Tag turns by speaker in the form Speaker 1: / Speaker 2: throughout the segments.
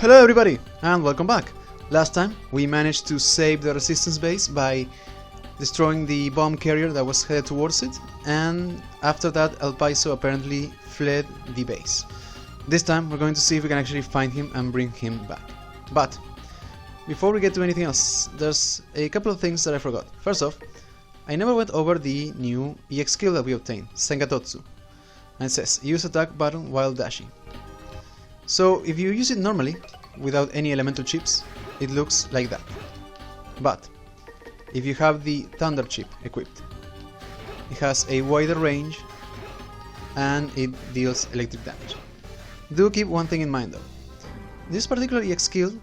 Speaker 1: Hello everybody, and welcome back. Last time we managed to save the resistance base by destroying the bomb carrier that was headed towards it, and after that El Paiso apparently fled the base. This time we're going to see if we can actually find him and bring him back. But before we get to anything else, there's a couple of things that I forgot. First off, I never went over the new EX skill that we obtained, Sengatotsu. And it says, use attack button while dashing. So if you use it normally, without any elemental chips, it looks like that. But if you have the Thunder chip equipped, it has a wider range and it deals electric damage. Do keep one thing in mind though. This particular EX skill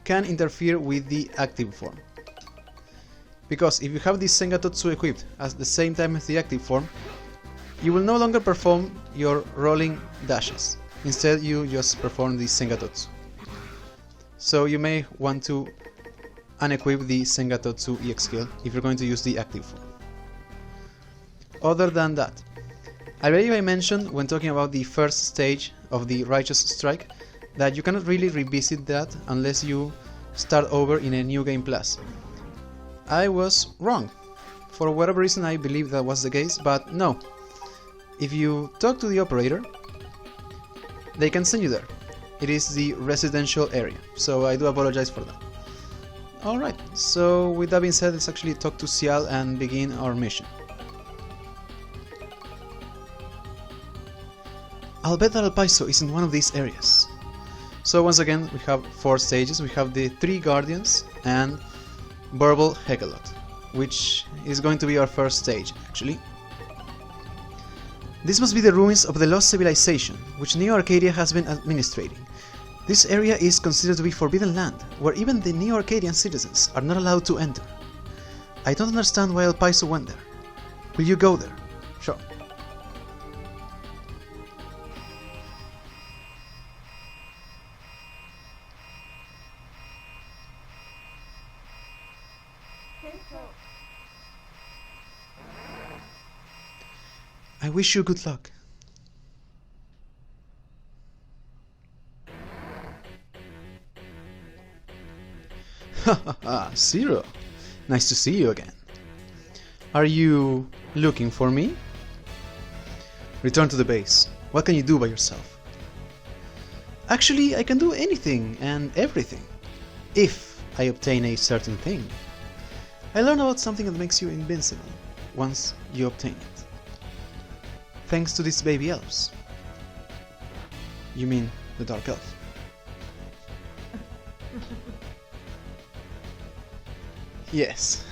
Speaker 1: can interfere with the active form. Because if you have the Sengatotsu equipped at the same time as the active form, you will no longer perform your rolling dashes. Instead, you just perform the Sengatotsu. So you may want to unequip the Sengatotsu EX skill if you're going to use the active form. Other than that, I believe I mentioned when talking about the first stage of the Righteous Strike that you cannot really revisit that unless you start over in a new game plus. I was wrong. For whatever reason I believe that was the case, but no. If you talk to the operator, they can send you there. It is the residential area, so I do apologize for that. Alright, so with that being said, let's actually talk to Cial and begin our mission. I'll bet that El Paiso is in one of these areas. So once again, we have 4 stages. We have the 3 Guardians and Verbal Hecalot, which is going to be our first stage, actually. This must be the ruins of the lost civilization, which Neo Arcadia has been administrating. This area is considered to be forbidden land, where even the Neo Arcadian citizens are not allowed to enter. I don't understand why El Paiso went there. Will you go there? Sure. I wish you good luck. Hahaha, Zero. Nice to see you again. Are you looking for me? Return to the base. What can you do by yourself? Actually, I can do anything and everything, if I obtain a certain thing. I learned about something that makes you invincible once you obtain it. Thanks to these baby elves. You mean the Dark Elf? Yes.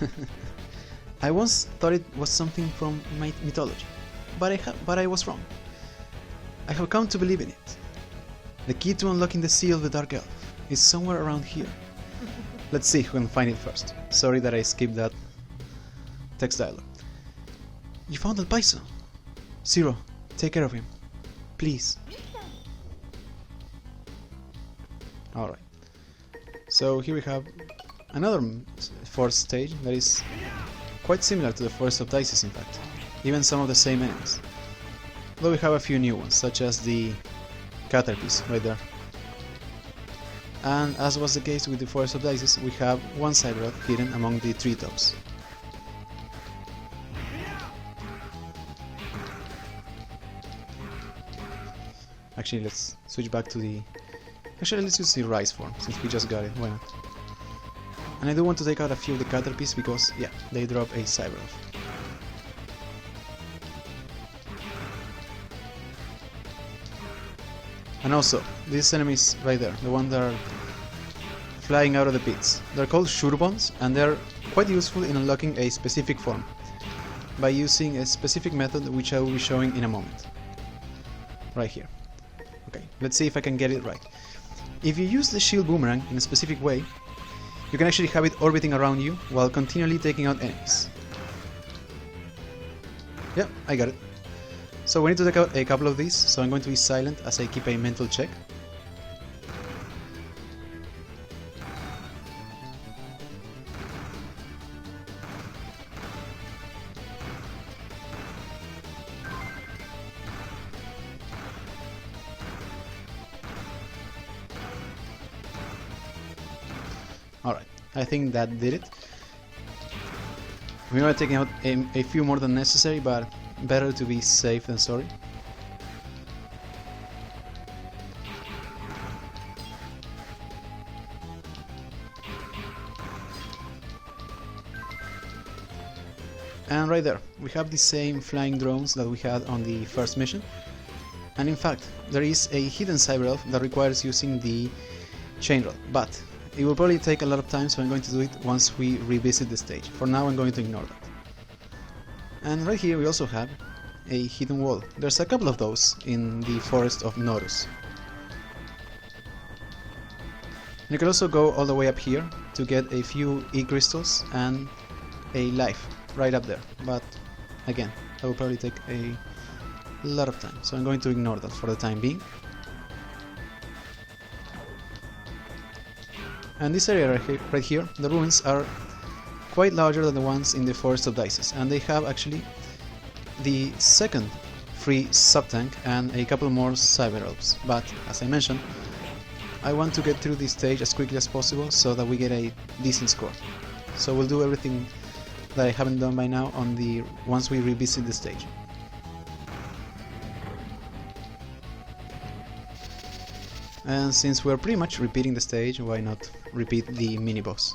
Speaker 1: I once thought it was something from my mythology, but I was wrong. I have come to believe in it. The key to unlocking the seal of the Dark Elf is somewhere around here. Let's see who can find it first. Sorry that I skipped that text dialogue. You found El Paiso. Zero, take care of him. Please. Alright. So here we have another 4th stage that is quite similar to the Forest of Dices, in fact. Even some of the same enemies. Though we have a few new ones, such as the Caterpies right there. And as was the case with the Forest of Dices, we have one side road hidden among the treetops. Actually, let's switch back to the... Actually, let's use the rice form, since we just got it, why not? And I do want to take out a few of the Caterpies because, yeah, they drop a Cyber Elf. And also, these enemies right there, the ones that are flying out of the pits, they're called Shurbons, and they're quite useful in unlocking a specific form, by using a specific method which I will be showing in a moment. Right here. Okay, let's see if I can get it right. If you use the shield boomerang in a specific way, you can actually have it orbiting around you while continually taking out enemies. Yeah, I got it. So we need to take out a couple of these, so I'm going to be silent as I keep a mental check. Alright, I think that did it. We might be taking out a few more than necessary, but better to be safe than sorry. And right there, we have the same flying drones that we had on the first mission. And in fact, there is a hidden cyber elf that requires using the chain rod, but it will probably take a lot of time, so I'm going to do it once we revisit the stage. For now I'm going to ignore that. And right here we also have a hidden wall. There's a couple of those in the forest of Norus. You can also go all the way up here to get a few E-crystals and a life right up there, but again, that will probably take a lot of time, so I'm going to ignore that for the time being. And this area right here, the ruins are quite larger than the ones in the Forest of Dices, and they have actually the second free sub-tank and a couple more cyber elves. But as I mentioned, I want to get through this stage as quickly as possible so that we get a decent score. So we'll do everything that I haven't done by now on the once we revisit the stage. And since we're pretty much repeating the stage, why not repeat the mini-boss?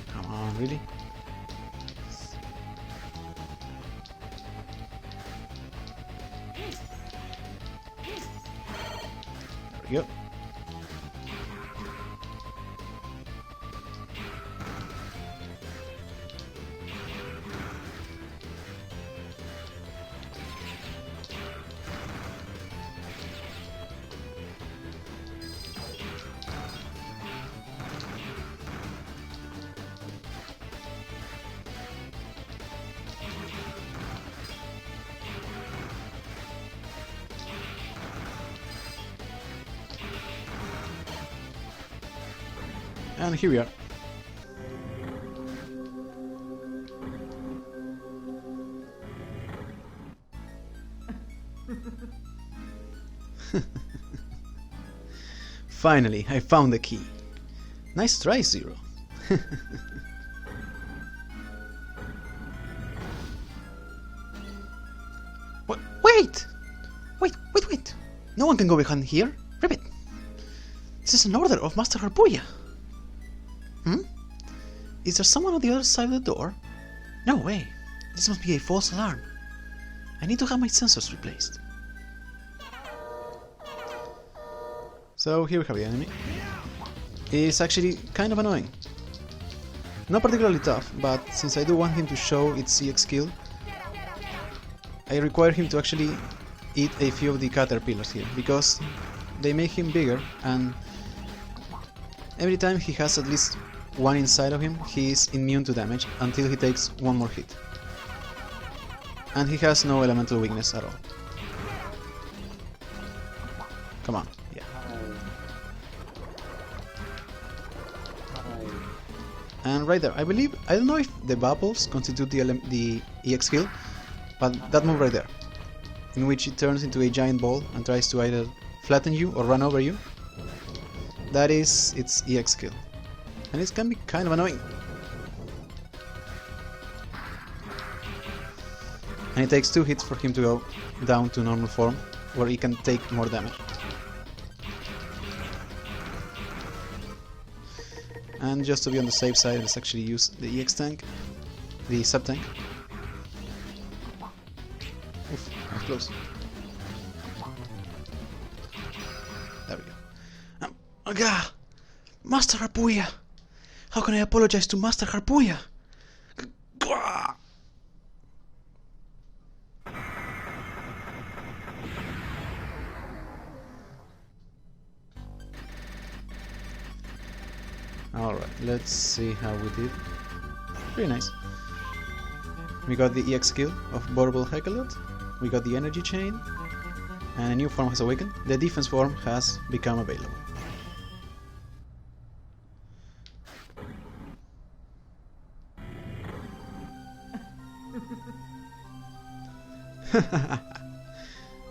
Speaker 1: Come on, really? There we go. And here we are. Finally, I found the key. Nice try, Zero. What? Wait! Wait! No one can go behind here. Ribbit! This is an order of Master Harpuya. Is there someone on the other side of the door? No way. This must be a false alarm. I need to have my sensors replaced. So here we have the enemy. It's actually kind of annoying. Not particularly tough, but since I do want him to show its CX skill, I require him to actually eat a few of the caterpillars here, because they make him bigger, and every time he has at least one inside of him, he is immune to damage until he takes one more hit. And he has no elemental weakness at all. Come on, yeah. And right there, I don't know if the bubbles constitute the EX skill, but that move right there, in which it turns into a giant ball and tries to either flatten you or run over you, that is its EX skill. And it can be kind of annoying. And it takes 2 hits for him to go down to normal form, where he can take more damage. And just to be on the safe side, let's actually use the EX tank, the sub-tank. Oof, that was close. There we go. Aga! Master Harpuya! How can I apologize to Master Harpuya? Alright, let's see how we did. Pretty nice. We got the EX skill of Borbal Hekelot, we got the energy chain, and a new form has awakened. The defense form has become available.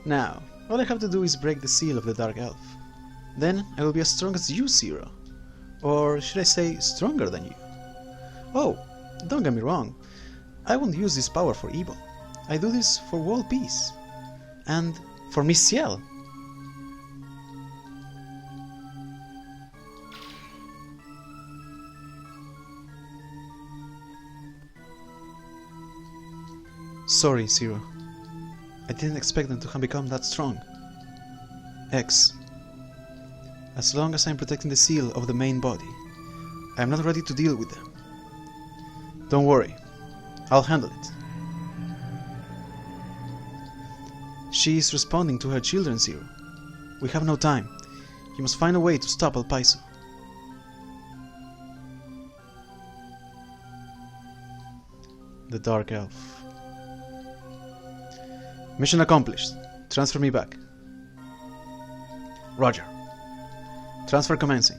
Speaker 1: Now, all I have to do is break the seal of the Dark Elf. Then I will be as strong as you, Zero. Or should I say, stronger than you? Oh, don't get me wrong. I won't use this power for evil. I do this for world peace. And for Miss Ciel. Sorry, Zero. I didn't expect them to have become that strong. X. As long as I'm protecting the seal of the main body, I'm not ready to deal with them. Don't worry, I'll handle it. She is responding to her children, Zero. We have no time. You must find a way to stop El Paiso. The Dark Elf. Mission accomplished. Transfer me back. Roger. Transfer commencing.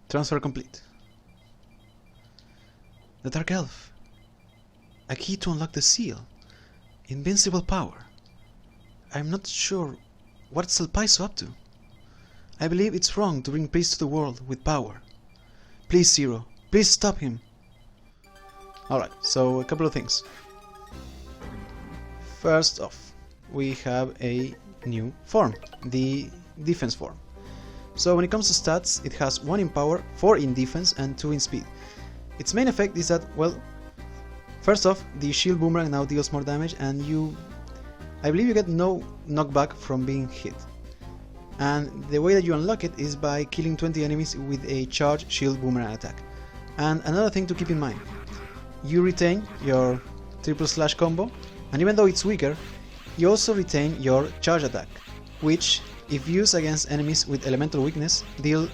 Speaker 1: Transfer complete. The Dark Elf. A key to unlock the seal. Invincible power. I'm not sure what's El Paiso up to. I believe it's wrong to bring peace to the world with power. Please, Zero, please stop him. Alright, so a couple of things. First off, we have a new form, the defense form. So when it comes to stats, it has 1 in power, 4 in defense and 2 in speed. Its main effect is that, well, first off, the shield boomerang now deals more damage and I believe you get no knockback from being hit. And the way that you unlock it is by killing 20 enemies with a charged shield boomerang attack. And another thing to keep in mind, you retain your triple slash combo, and even though it's weaker, you also retain your charge attack, which, if used against enemies with elemental weakness, deal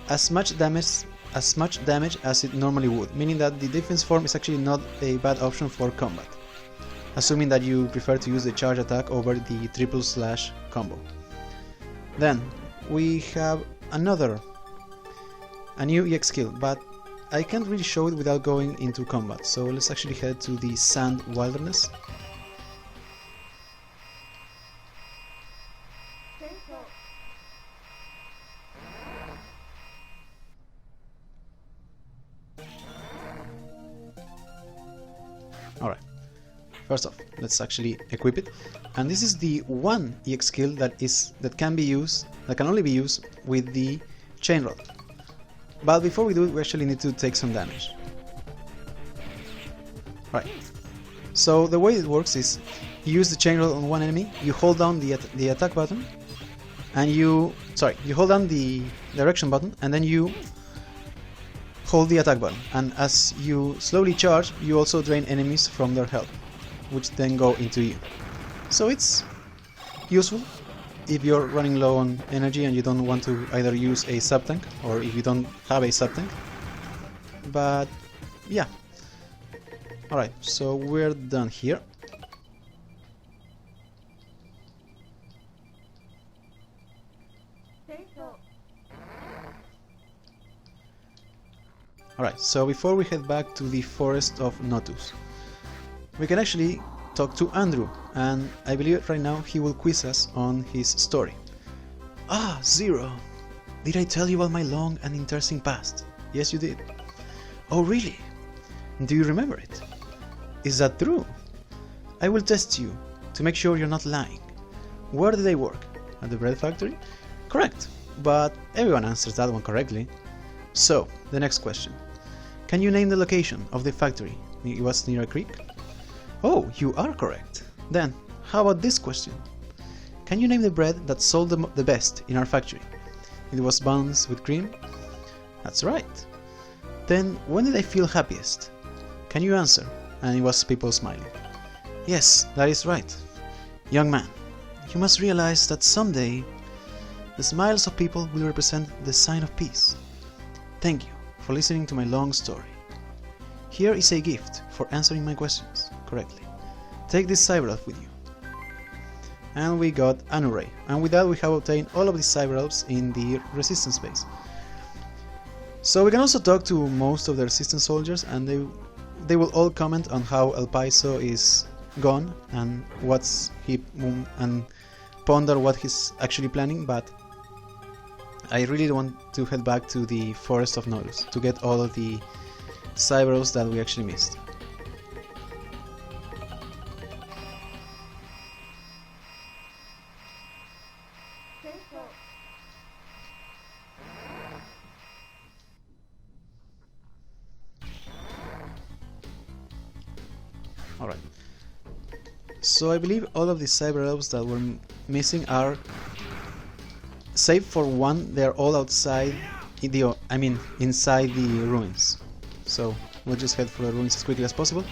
Speaker 1: as much damage as it normally would, meaning that the defense form is actually not a bad option for combat, assuming that you prefer to use the charge attack over the triple slash combo. Then we have a new EX skill, but I can't really show it without going into combat, so let's actually head to the Sand Wilderness. Alright, first off, let's actually equip it, and this is the one EX skill that can only be used with the chain rod. But before we do it, we actually need to take some damage. Right. So the way it works is you use the chain rod on one enemy, you hold down the attack button, and you hold down the direction button, and then you hold the attack button. And as you slowly charge, you also drain enemies from their health, which then go into you. So it's useful if you're running low on energy and you don't want to either use a sub-tank, or if you don't have a sub-tank. But yeah. Alright, so we're done here. Alright, so before we head back to the forest of Notus, we can actually talk to Andrew, and I believe right now he will quiz us on his story. Ah, Zero! Did I tell you about my long and interesting past? Yes, you did. Oh, really? Do you remember it? Is that true? I will test you to make sure you're not lying. Where do they work? At the bread factory? Correct, but everyone answers that one correctly. So, the next question. Can you name the location of the factory? It was near a creek? Oh, you are correct. Then, how about this question? Can you name the bread that sold the best in our factory? It was buns with cream? That's right. Then, when did I feel happiest? Can you answer? And it was people smiling. Yes, that is right. Young man, you must realize that someday the smiles of people will represent the sign of peace. Thank you for listening to my long story. Here is a gift for answering my questions correctly. Take this cyber elf with you. and we got an array. And with that we have obtained all of the cyber elves in the resistance base. So we can also talk to most of the resistance soldiers, and they will all comment on how El Paiso is gone and what's he and ponder what he's actually planning. But I really want to head back to the Forest of Nodus to get all of the cyber elves that we actually missed. Alright, so I believe all of the cyber elves that were missing are, save for one, they're all outside inside the ruins. So we'll just head for the ruins as quickly as possible.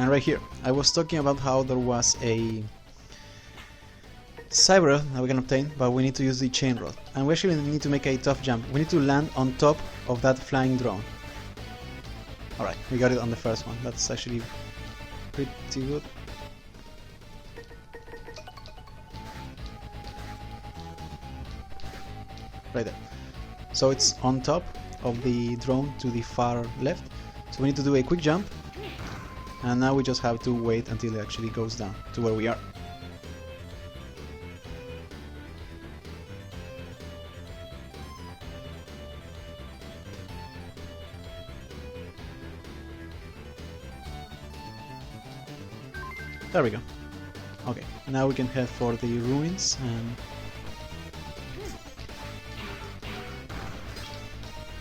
Speaker 1: And right here, I was talking about how there was a cyber elf that we can obtain, but we need to use the chain rod. And we actually need to make a tough jump. We need to land on top of that flying drone. Alright, we got it on the first one. That's actually pretty good. Right there. So it's on top of the drone to the far left. So we need to do a quick jump. And now we just have to wait until it actually goes down to where we are. There we go. Okay, now we can head for the ruins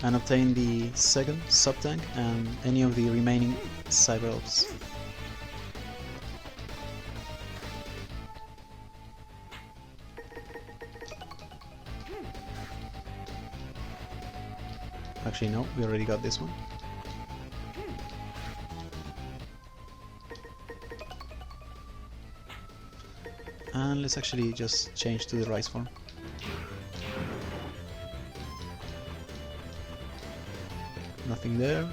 Speaker 1: and obtain the second sub-tank and any of the remaining cyber elves. Actually no, we already got this one. And let's actually just change to the rice form. Nothing there.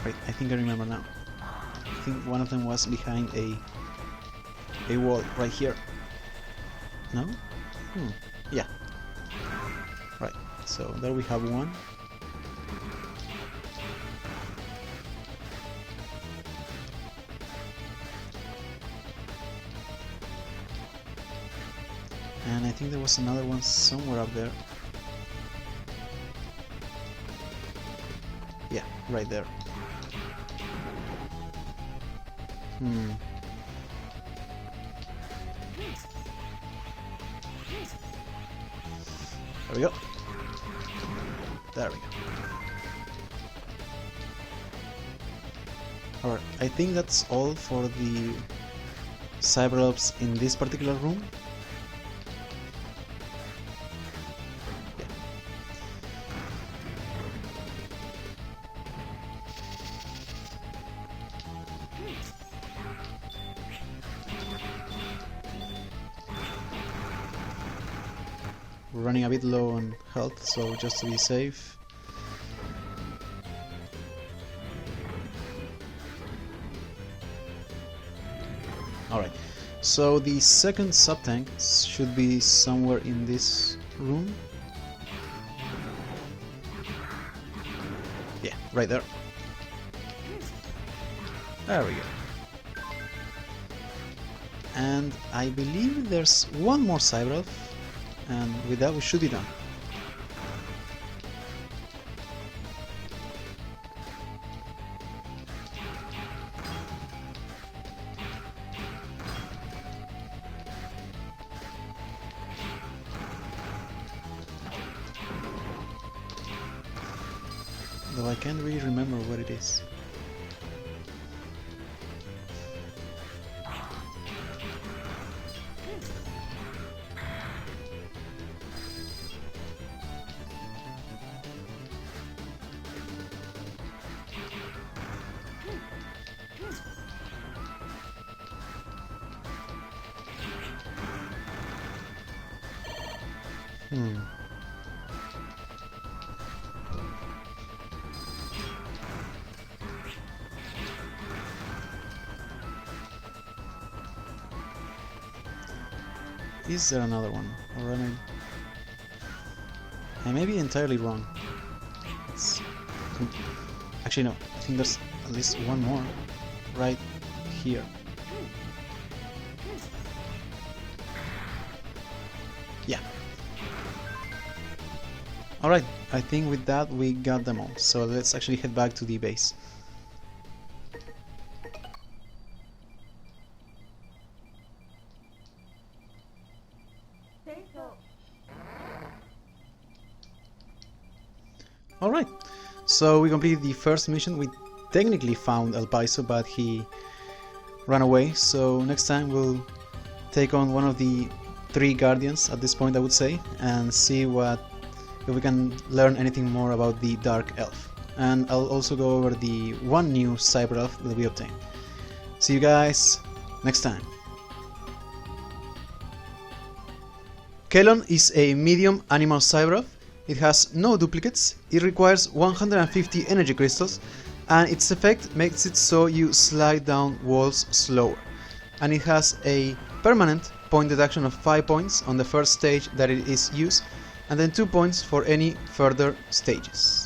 Speaker 1: Wait, I think I remember now. I think one of them was behind a wall right here. No? Yeah. Right, so there we have one. And I think there was another one somewhere up there. Yeah, right there. There we go. There we go. Alright, I think that's all for the cyber elves in this particular room. Yeah. We're running a bit low on health, so just to be safe. Alright, so the second sub-tank should be somewhere in this room. Yeah, right there. There we go. And I believe there's one more cyber elf. And with that we should be done. though I can't really remember what it is. Is there another one? Or I may be entirely wrong. Actually, no. I think there's at least one more right here. Yeah. Alright, I think with that we got them all. So let's actually head back to the base. Alright, so we completed the first mission. We technically found El Paiso, but he ran away. So next time we'll take on one of the 3 guardians at this point, I would say, and see if we can learn anything more about the Dark Elf. And I'll also go over the one new Cyber Elf that we obtained. See you guys next time. Kelon is a medium animal Cyber Elf. It has no duplicates, it requires 150 energy crystals, and its effect makes it so you slide down walls slower. And it has a permanent point deduction of 5 points on the first stage that it is used, and then 2 points for any further stages.